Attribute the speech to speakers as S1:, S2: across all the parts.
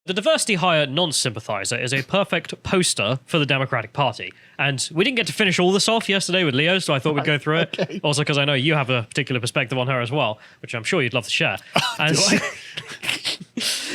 S1: The diversity hire non-sympathizer is a perfect poster for the Democratic Party. And we didn't get to finish all this off yesterday with Leo, so I thought we'd go through it.
S2: Okay.
S1: Also, because I know you have a particular perspective on her as well, which I'm sure you'd love to share. And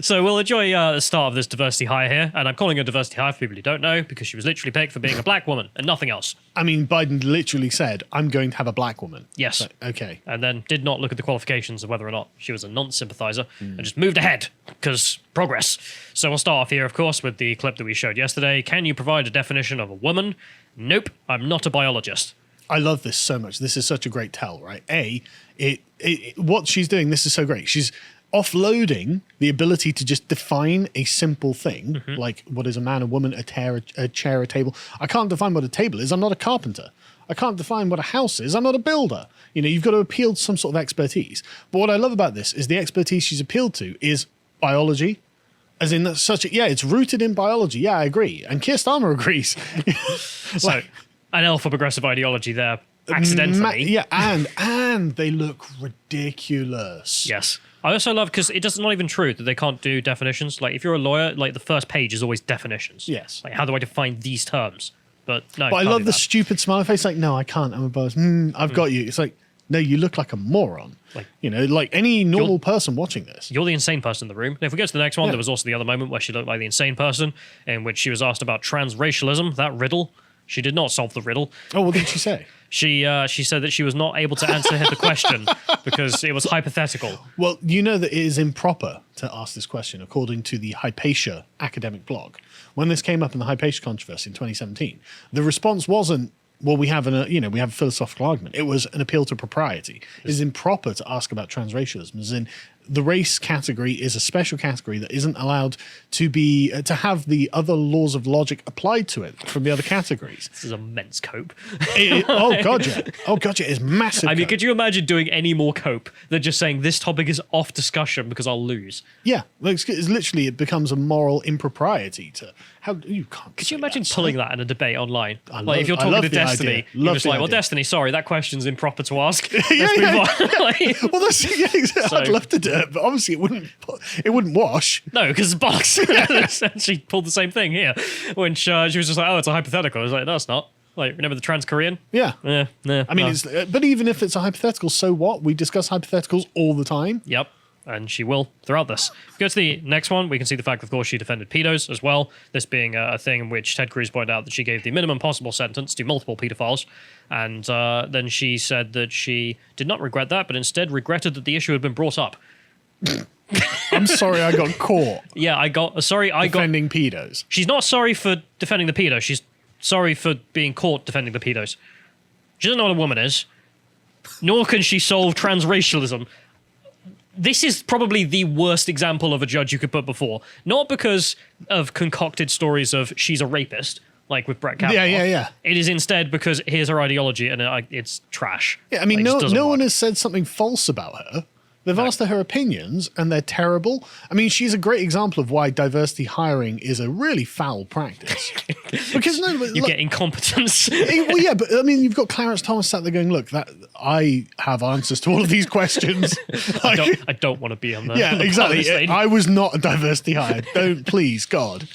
S1: so we'll enjoy the start of this diversity hire here. And I'm calling her diversity hire for people who don't know, because she was literally picked for being a black woman and nothing else.
S2: I mean, Biden literally said, I'm going to have a black woman.
S1: Yes.
S2: So, okay.
S1: And then did not look at the qualifications of whether or not she was a non-sympathizer and just moved ahead, because progress. So we'll start off here, of course, with the clip that we showed yesterday. Can you provide a definition of a woman? Nope, I'm not a biologist.
S2: I love this so much. This is such a great tell, right? What she's doing, this is so great. She's offloading the ability to just define a simple thing, like what is a man, a woman, a chair, a table. I can't define what a table is. I'm not a carpenter. I can't define what a house is. I'm not a builder. You know, you've got to appeal to some sort of expertise. But what I love about this is the expertise she's appealed to is biology. As in, that's such a, yeah, it's rooted in biology. Yeah, I agree. And Keir Starmer agrees.
S1: So, an L for progressive ideology there, accidentally.
S2: Yeah, and they look ridiculous.
S1: Yes. I also love, because it's not even true that they can't do definitions. Like, if you're a lawyer, like, the first page is always definitions.
S2: Yes.
S1: Like, how do I define these terms? But no,
S2: But I
S1: can't
S2: love
S1: do
S2: the
S1: that.
S2: stupid smiley face. Like, no, I can't. I'm a boss. I've got you. It's like, no, you look like a moron.
S1: Like,
S2: you know, like any normal person watching this.
S1: You're the insane person in the room. And if we go to the next one, there was also the other moment where she looked like the insane person, in which she was asked about transracialism, that riddle. She did not solve the riddle.
S2: Oh, what did she say?
S1: She said that she was not able to answer the question because it was hypothetical.
S2: Well, you know that it is improper to ask this question, according to the Hypatia academic blog. When this came up in the Hypatia controversy in 2017, the response wasn't, well, we have a philosophical argument. It was an appeal to propriety. It is improper to ask about transracialism, as in the race category is a special category that isn't allowed to be to have the other laws of logic applied to it from the other categories.
S1: This is immense cope.
S2: Oh god, yeah. Oh god, yeah. It's massive.
S1: I mean,
S2: cope.
S1: could you imagine doing any more cope than just saying this topic is off discussion because I'll lose?
S2: Yeah, it's literally, it becomes a moral impropriety to how you can't.
S1: Could you imagine pulling that in a debate online?
S2: love-
S1: If you're
S2: I
S1: talking
S2: love
S1: to
S2: the
S1: Destiny,
S2: idea.
S1: you're
S2: Love
S1: just
S2: the
S1: like, well,
S2: idea.
S1: Destiny, sorry, that question's improper to ask. Let's
S2: yeah,
S1: move
S2: yeah.
S1: on. Like,
S2: Well, that's exactly. I'd
S1: So-
S2: love to do it, but obviously it wouldn't wash.
S1: no, because it's bollocks. And she pulled the same thing here when she was just like, oh, it's a hypothetical. I was like, no, it's not. Like, remember the trans-Korean?
S2: Yeah.
S1: Yeah.
S2: I mean, but even if it's a hypothetical, so what? We discuss hypotheticals all the time.
S1: Yep. And she will throughout this. Go to the next one. We can see the fact, of course, she defended pedos as well. This being a thing in which Ted Cruz pointed out that she gave the minimum possible sentence to multiple pedophiles. And then she said that she did not regret that, but instead regretted that the issue had been brought up.
S2: I'm sorry, I got caught
S1: Yeah, I got.
S2: defending pedos.
S1: She's not sorry for defending the pedo. She's sorry for being caught defending the pedos. She doesn't know what a woman is, nor can she solve transracialism. This is probably the worst example of a judge you could put before. Not because of concocted stories of she's a rapist, like with Brett Kavanaugh.
S2: Yeah.
S1: It is instead because here's her ideology, and it's trash.
S2: Yeah, I mean,
S1: Like, it just doesn't
S2: no one
S1: work.
S2: has said something false about her. They've asked her opinions, and they're terrible. I mean, she's a great example of why diversity hiring is a really foul practice. Because
S1: You get incompetence.
S2: well, yeah, but I mean, you've got Clarence Thomas sat there going, "Look, that I have answers to all of these questions."
S1: I don't want to be on there.
S2: Yeah, exactly. I was not a diversity hire. Don't, please, God.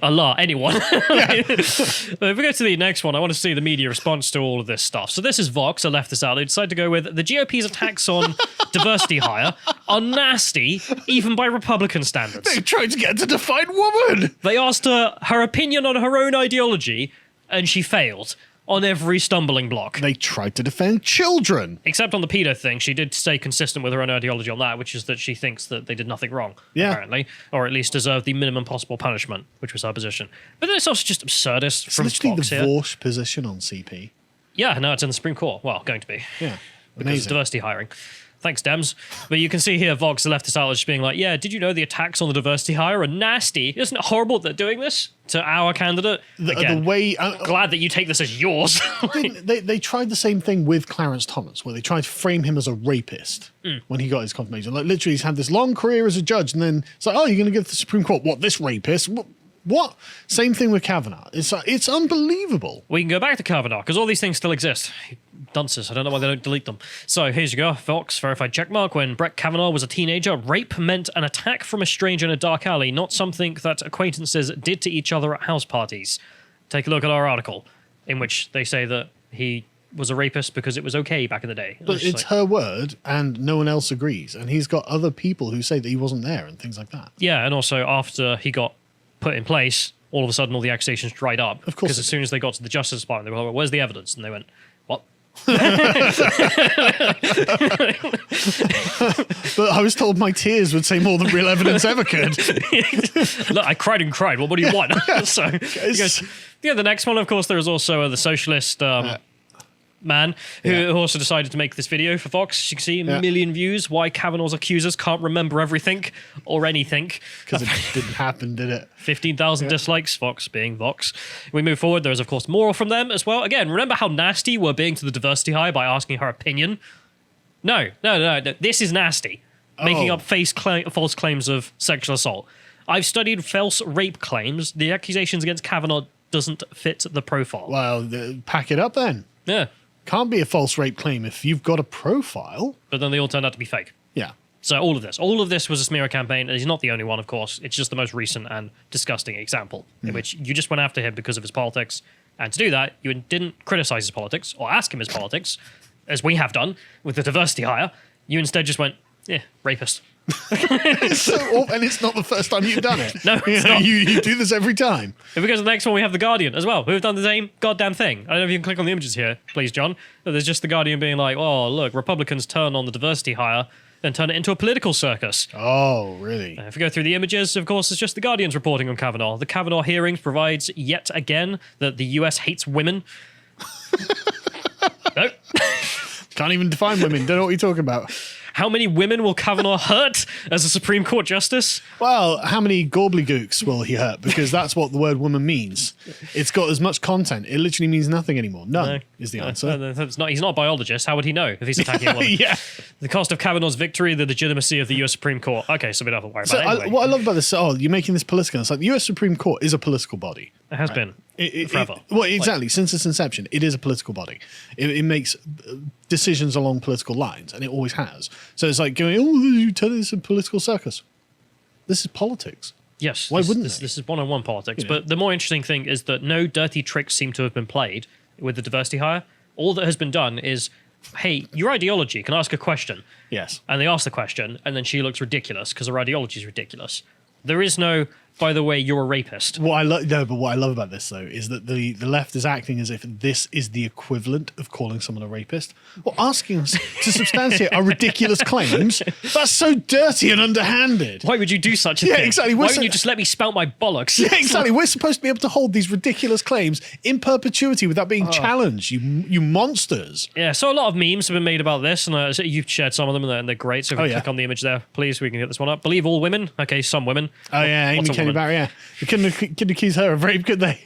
S1: Allah, anyone. If we go to the next one, I want to see the media response to all of this stuff. So this is Vox, a leftist outlet, decided to go with the GOP's attacks on diversity hire are nasty, even by Republican standards.
S2: They tried to get her to define woman.
S1: They asked her opinion on her own ideology, and she failed on every stumbling block.
S2: They tried to defend children.
S1: Except on the pedo thing, she did stay consistent with her own ideology on that, which is that she thinks that they did nothing wrong, apparently, or at least deserve the minimum possible punishment, which was her position. But then it's also just absurdist
S2: It's
S1: from
S2: literally
S1: Fox
S2: the
S1: here.
S2: Vorsh position on CP.
S1: Yeah, no, it's in the Supreme Court. Well, going to be.
S2: Yeah,
S1: Because it's diversity hiring. Thanks, Dems. But you can see here Vox, the leftist outlet, just being like, yeah, did you know the attacks on the diversity hire are nasty? Isn't it horrible that they're doing this to our candidate? Again,
S2: The way
S1: glad that you take this as yours.
S2: they tried the same thing with Clarence Thomas, where they tried to frame him as a rapist when he got his confirmation. Like, literally, he's had this long career as a judge, and then it's like, oh, you're going to give the Supreme Court, what, this rapist? What? Same thing with Kavanaugh. It's unbelievable.
S1: We can go back to Kavanaugh because all these things still exist. Dunces. I don't know why they don't delete them. So here's you go. Fox verified checkmark. When Brett Kavanaugh was a teenager, rape meant an attack from a stranger in a dark alley, not something that acquaintances did to each other at house parties. Take a look at our article, in which they say that he was a rapist because it was okay back in the day.
S2: But it's her word, and no one else agrees. And he's got other people who say that he wasn't there and things like that.
S1: Yeah, and also after he got put in place, all of a sudden all the accusations dried up.
S2: Of course.
S1: Because as soon as they got to the Justice Department, they were like, where's the evidence? And they went, what?
S2: But I was told my tears would say more than real evidence ever could.
S1: Look, I cried and cried. What do you want? So, he goes, yeah, the next one, of course, there is also the socialist man who also decided to make this video for Fox. As you can see, a million views. Why Kavanaugh's accusers can't remember everything or anything.
S2: Because it didn't happen, did it?
S1: 15,000 dislikes, Fox being Vox. We move forward. There's, of course, more from them as well. Again, remember how nasty we're being to the diversity hire by asking her opinion? No. This is nasty. Making up false claims of sexual assault. I've studied false rape claims. The accusations against Kavanaugh doesn't fit the profile.
S2: Well, pack it up then.
S1: Yeah.
S2: Can't be a false rape claim if you've got a profile.
S1: But then they all turned out to be fake.
S2: Yeah.
S1: So all of this was a smear campaign, and he's not the only one, of course. It's just the most recent and disgusting example in which you just went after him because of his politics. And to do that, you didn't criticize his politics or ask him his politics, as we have done with the diversity hire. You instead just went, rapist.
S2: It's so awful, and it's not the first time you've done it.
S1: No, it's not.
S2: You do this every time.
S1: If we go to the next one, we have The Guardian as well, who have done the same goddamn thing. I don't know if you can click on the images here, please, John. But there's just The Guardian being like, oh, look, Republicans turn on the diversity hire and turn it into a political circus.
S2: Oh, really?
S1: If we go through the images, of course, it's just The Guardian's reporting on Kavanaugh. The Kavanaugh hearings provides yet again that the US hates women. No.
S2: Can't even define women. Don't know what you're talking about.
S1: How many women will Kavanaugh hurt as a Supreme Court justice?
S2: Well, how many gobbledygooks will he hurt? Because that's what the word woman means. It's got as much content. It literally means nothing anymore. None is the answer.
S1: He's not a biologist. How would he know if he's attacking a woman?
S2: Yeah.
S1: The cost of Kavanaugh's victory, the legitimacy of the US Supreme Court. Okay, so we don't have to worry about it anyway.
S2: What I love about this, you're making this political. It's like the US Supreme Court is a political body.
S1: It has been forever.
S2: Well, exactly. Since its inception, it is a political body. It makes decisions along political lines, and it always has. So it's like going, oh, you tell this a political circus. This is politics.
S1: Yes.
S2: Why wouldn't
S1: this is one-on-one politics. But the more interesting thing is that no dirty tricks seem to have been played with the diversity hire. All that has been done is, hey, your ideology, can I ask a question?
S2: Yes.
S1: And they ask the question, and then she looks ridiculous because her ideology is ridiculous. There is no, by the way, you're a rapist.
S2: What I love about this though is that the left is acting as if this is the equivalent of calling someone a rapist or asking us to substantiate our ridiculous claims. That's so dirty and underhanded.
S1: Why would you do such a thing?
S2: Exactly.
S1: Why wouldn't you just let me spout my bollocks?
S2: Yeah, exactly. We're supposed to be able to hold these ridiculous claims in perpetuity without being challenged. You monsters.
S1: Yeah. So a lot of memes have been made about this, and you've shared some of them, and they're great. So if you click on the image there, please, we can get this one up. Believe all women. Okay, some women.
S2: Oh yeah, Amy Coney Barrett. Yeah, you couldn't accuse her of rape, could they?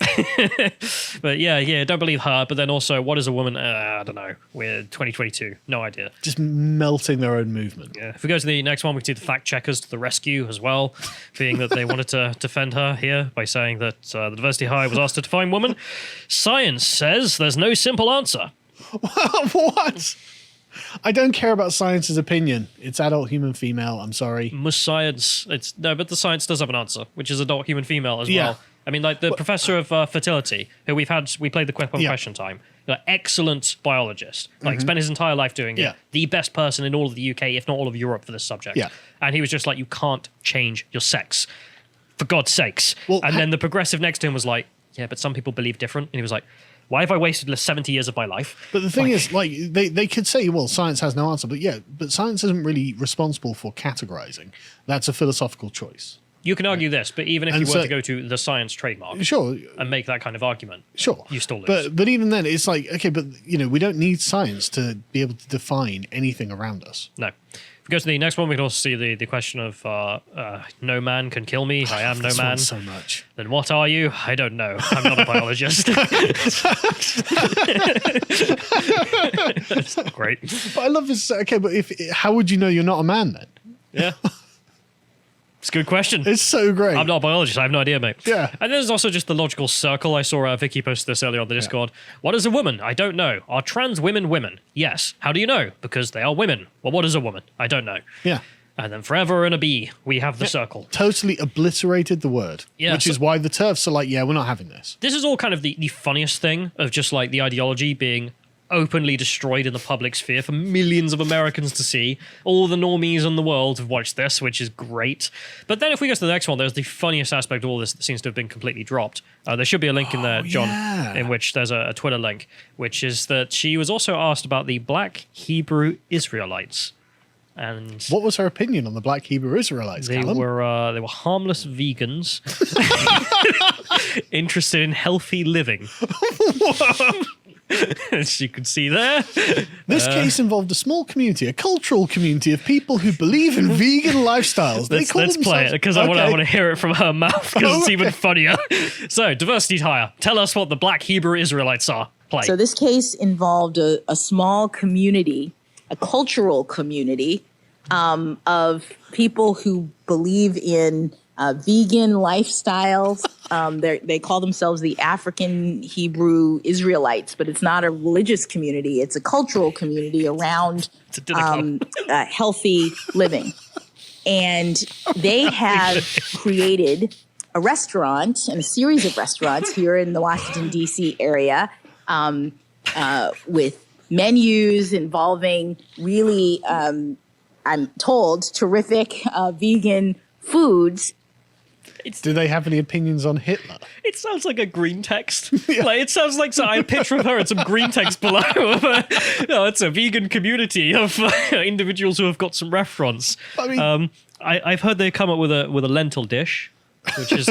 S1: But yeah, don't believe her. But then also, what is a woman? I don't know. We're 2022. No idea.
S2: Just melting their own movement.
S1: Yeah. If we go to the next one, we can see the fact checkers to the rescue as well, being that they wanted to defend her here by saying that the diversity hire was asked to define woman. Science says there's no simple answer.
S2: What? I don't care about science's opinion. It's adult human female. I'm sorry.
S1: Must science? But the science does have an answer, which is adult human female as well. I mean, like the professor of fertility, who we played the question time. Excellent biologist. Spent his entire life doing it. The best person in all of the UK, if not all of Europe, for this subject.
S2: Yeah.
S1: And he was just like, you can't change your sex, for God's sakes.
S2: Well,
S1: and then the progressive next to him was like, yeah, but some people believe different. And he was like, why have I wasted 70 years of my life?
S2: But the thing is, they could say, well, science has no answer. But science isn't really responsible for categorizing. That's a philosophical choice.
S1: You can argue this, but even if you were to go to the science trademark and make that kind of argument, you still lose.
S2: But even then, it's like, okay, but we don't need science to be able to define anything around us.
S1: No. If we go to the next one, we can also see the question of no man can kill me. I am no man.
S2: So much.
S1: Then what are you? I don't know. I'm not a biologist. It's great.
S2: But I love this. Okay, but how would you know you're not a man then?
S1: Yeah. It's a good question.
S2: It's so great.
S1: I'm not a biologist. I have no idea, mate.
S2: Yeah.
S1: And there's also just the logical circle. I saw Vicky post this earlier on the Discord. What is a woman? I don't know. Are trans women women? Yes. How do you know? Because they are women. Well, what is a woman? I don't know.
S2: Yeah.
S1: And then forever and a bee, we have the circle.
S2: Totally obliterated the word.
S1: Yeah,
S2: which is why the TERFs are like, yeah, we're not having this.
S1: This is all kind of the funniest thing of just like the ideology being openly destroyed in the public sphere for millions of Americans to see. All the normies in the world have watched this, which is great. But then if we go to the next one, there's the funniest aspect of all this that seems to have been completely dropped. There should be a link in there, John, in which there's a Twitter link, which is that she was also asked about the Black Hebrew Israelites. And
S2: what was her opinion on the Black Hebrew Israelites,
S1: they
S2: Callum?
S1: were harmless vegans interested in healthy living. As you can see there.
S2: This case involved a small community, a cultural community of people who believe in vegan lifestyles.
S1: Let's play it, because I want to hear it from her mouth, because it's even funnier. So, diversity hire. Tell us what the Black Hebrew Israelites are. Play.
S3: So this case involved a small community, a cultural community of people who believe in vegan lifestyles. They call themselves the African Hebrew Israelites, but it's not a religious community. It's a cultural community around healthy living. And they have created a restaurant and a series of restaurants here in the Washington, D.C. area with menus involving really, I'm told, terrific vegan foods.
S2: Do they have any opinions on Hitler?
S1: It sounds like a green text. Like, it sounds like a picture of her and some green text below. It's a vegan community of individuals who have got some restaurants. I mean, I've heard they come up with a lentil dish, which has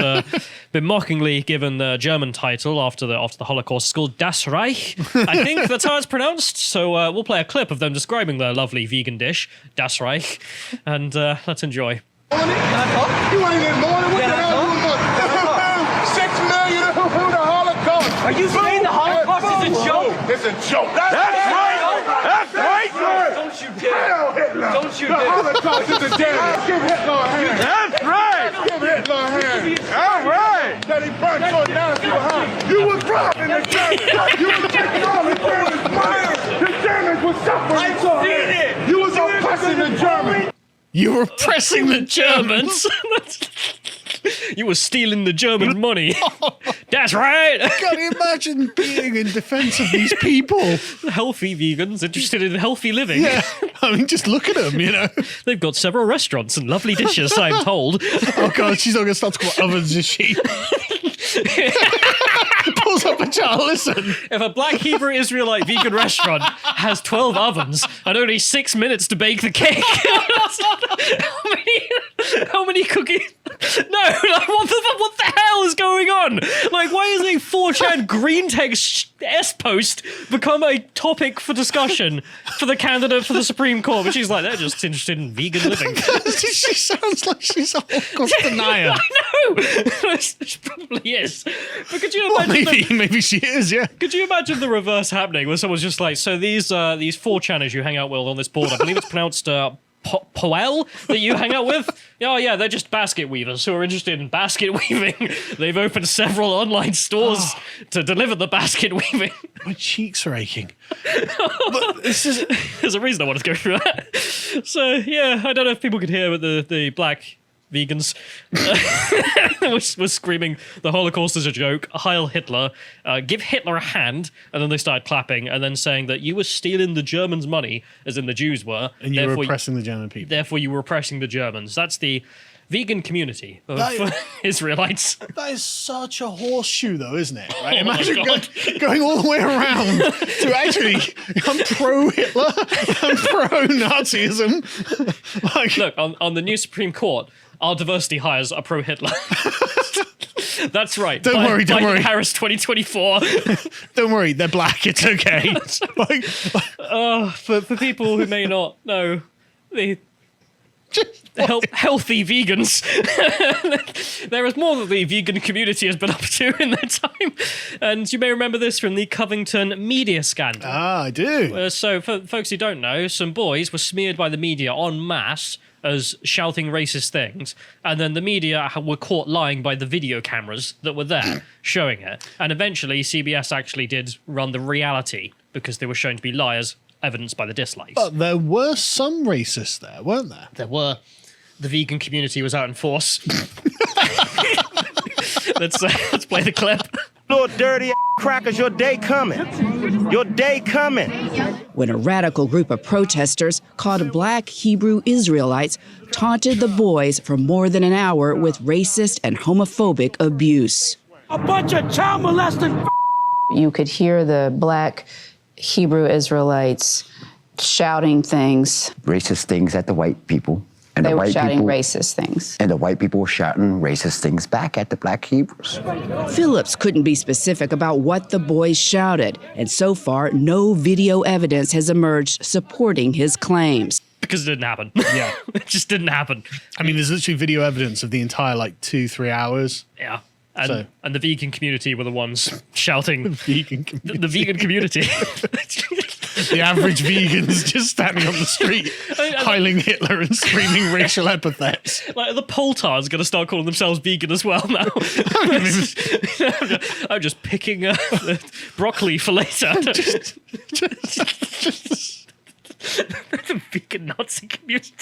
S1: been mockingly given the German title after the Holocaust. It's called Das Reich. I think that's how it's pronounced. So we'll play a clip of them describing their lovely vegan dish, Das Reich, and let's enjoy.
S4: You ain't in morning. What the hell you doing? 6 million who the Holocaust.
S5: Are you saying the Holocaust is a joke?
S4: It's a joke. That's right. That's right.
S5: Don't you dare.
S4: Hitler.
S5: Don't you
S4: the
S5: dare.
S4: Holocaust is a joke. Give Hitler a hand. That's right. Give Hitler a hand. All right. That he burnt your nasty behind. You was robbing the Germans. You was taking all the Germans' money. The Germans were suffering.
S5: I've seen it.
S4: You was oppressing the Germans.
S2: You were oppressing the Germans.
S1: You were stealing the German money. That's right.
S2: Can you imagine being in defense of these people?
S1: Healthy vegans interested in healthy living.
S2: Yeah. I mean, just look at them, you know.
S1: They've got several restaurants and lovely dishes, I'm told.
S2: Oh, God, she's not going to start talking about ovens, is she? Pulls up a jar, listen.
S1: If a Black Hebrew Israelite vegan restaurant has 12 ovens and only 6 minutes to bake the cake, how many cookies? No, like, what the hell is going on? Like, why is a 4chan green text S post become a topic for discussion for the candidate for the Supreme Court? But she's like, they're just interested in vegan living.
S2: She sounds like she's a Holocaust denier.
S1: I know. She probably is. But could you imagine?
S2: Maybe she is. Yeah.
S1: Could you imagine the reverse happening, where someone's just like, so these 4chaners you hang out with on this board, I believe it's pronounced Poel that you hang out with? Oh yeah, they're just basket weavers who are interested in basket weaving. They've opened several online stores to deliver the basket weaving.
S2: My cheeks are aching. But this is...
S1: There's a reason I wanted to go through that. So yeah, I don't know if people could hear, but the black vegans was screaming the Holocaust is a joke, Heil Hitler, give Hitler a hand, and then they started clapping and then saying that you were stealing the Germans' money, as in the Jews were,
S2: and you were oppressing the German people.
S1: Therefore you were oppressing the Germans. That's the vegan community of Israelites.
S2: That is such a horseshoe, though, isn't it? Right? Imagine going all the way around to actually, I'm pro-Hitler, I'm pro-Nazism. Like,
S1: look, on the new Supreme Court, our diversity hires are pro-Hitler. That's right.
S2: Don't worry.
S1: Harris 2024.
S2: Don't worry, they're black. It's okay.
S1: For people who may not know, the healthy vegans. There is more that the vegan community has been up to in their time. And you may remember this from the Covington media scandal.
S2: Ah, I do.
S1: So for folks who don't know, some boys were smeared by the media en masse as shouting racist things, and then the media were caught lying by the video cameras that were there showing it. And eventually, CBS actually did run the reality because they were shown to be liars, evidenced by the dislikes.
S2: But there were some racists there, weren't there?
S1: There were. The vegan community was out in force. Let's play the clip.
S6: Little dirty crackers, your day coming. Your day coming.
S7: When a radical group of protesters called Black Hebrew Israelites taunted the boys for more than an hour with racist and homophobic abuse.
S5: A bunch of child molesting.
S8: You could hear the Black Hebrew Israelites shouting things.
S9: Racist things at the white people. And
S8: They
S9: the
S8: were
S9: white
S8: shouting
S9: people,
S8: racist things.
S9: And the white people were shouting racist things back at the Black Hebrews.
S7: Phillips couldn't be specific about what the boys shouted, and so far, no video evidence has emerged supporting his claims.
S1: Because it didn't happen.
S2: Yeah.
S1: It just didn't happen.
S2: I mean, there's literally video evidence of the entire 2-3 hours.
S1: Yeah. And,
S2: So-
S1: and the vegan community were the ones shouting.
S2: Vegan community.
S1: The vegan community.
S2: The average vegan's just standing on the street, hailing Hitler and screaming racial epithets.
S1: Like the Poltars going to start calling themselves vegan as well now. I'm just picking broccoli for later. The vegan Nazi community.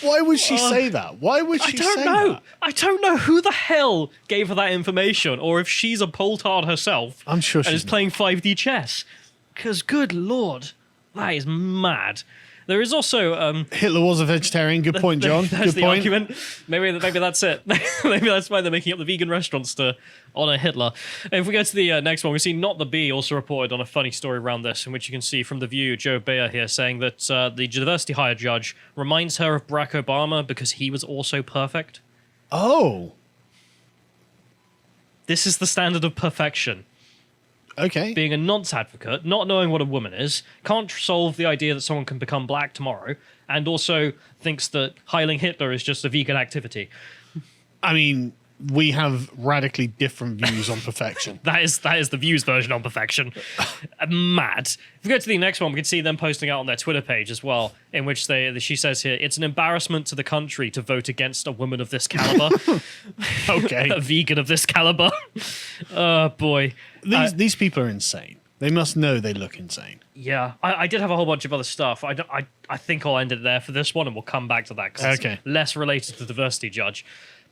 S2: Why would she say that? Why would she say that?
S1: I don't know who the hell gave her that information, or if she's a Poltard herself.
S2: I'm sure
S1: and
S2: she's
S1: is playing 5D chess. Because, good lord, that is mad. There is also
S2: Hitler was a vegetarian. Good point, John.
S1: That's
S2: Good
S1: the
S2: point.
S1: argument. Maybe that's it. Maybe that's why they're making up the vegan restaurants to honor Hitler. If we go to the next one, we see Not the Bee also reported on a funny story around this, in which you can see from The View, Joe Bayer here saying that the diversity hire judge reminds her of Barack Obama because he was also perfect.
S2: Oh,
S1: This is the standard of perfection.
S2: okay.
S1: Being a nonce advocate, not knowing what a woman is, can't solve the idea that someone can become black tomorrow, and also thinks that hailing Hitler is just a vegan activity.
S2: I mean, we have radically different views on perfection.
S1: That is the View's version on perfection. Mad. If we go to the next one, we can see them posting out on their Twitter page as well, in which she says here, it's an embarrassment to the country to vote against a woman of this caliber.
S2: Okay.
S1: A vegan of this caliber. Oh, boy.
S2: These people are insane. They must know they look insane.
S1: Yeah, I did have a whole bunch of other stuff. I think I'll end it there for this one, and we'll come back to that because
S2: Okay.
S1: it's less related to the diversity judge.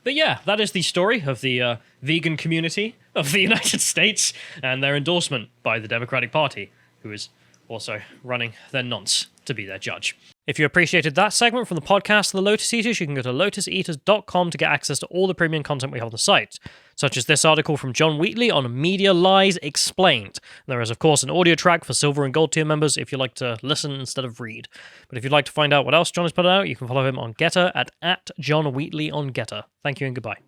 S1: But yeah, that is the story of the vegan community of the United States and their endorsement by the Democratic Party, who is also running their nonce to be their judge. If you appreciated that segment from the podcast of the Lotus Eaters, you can go to lotuseaters.com to get access to all the premium content we have on the site, such as this article from John Wheatley on Media Lies Explained. There is, of course, an audio track for Silver and Gold tier members if you like to listen instead of read. But if you'd like to find out what else John has put out, you can follow him on Getter at @JohnWheatley on Getter. Thank you and goodbye.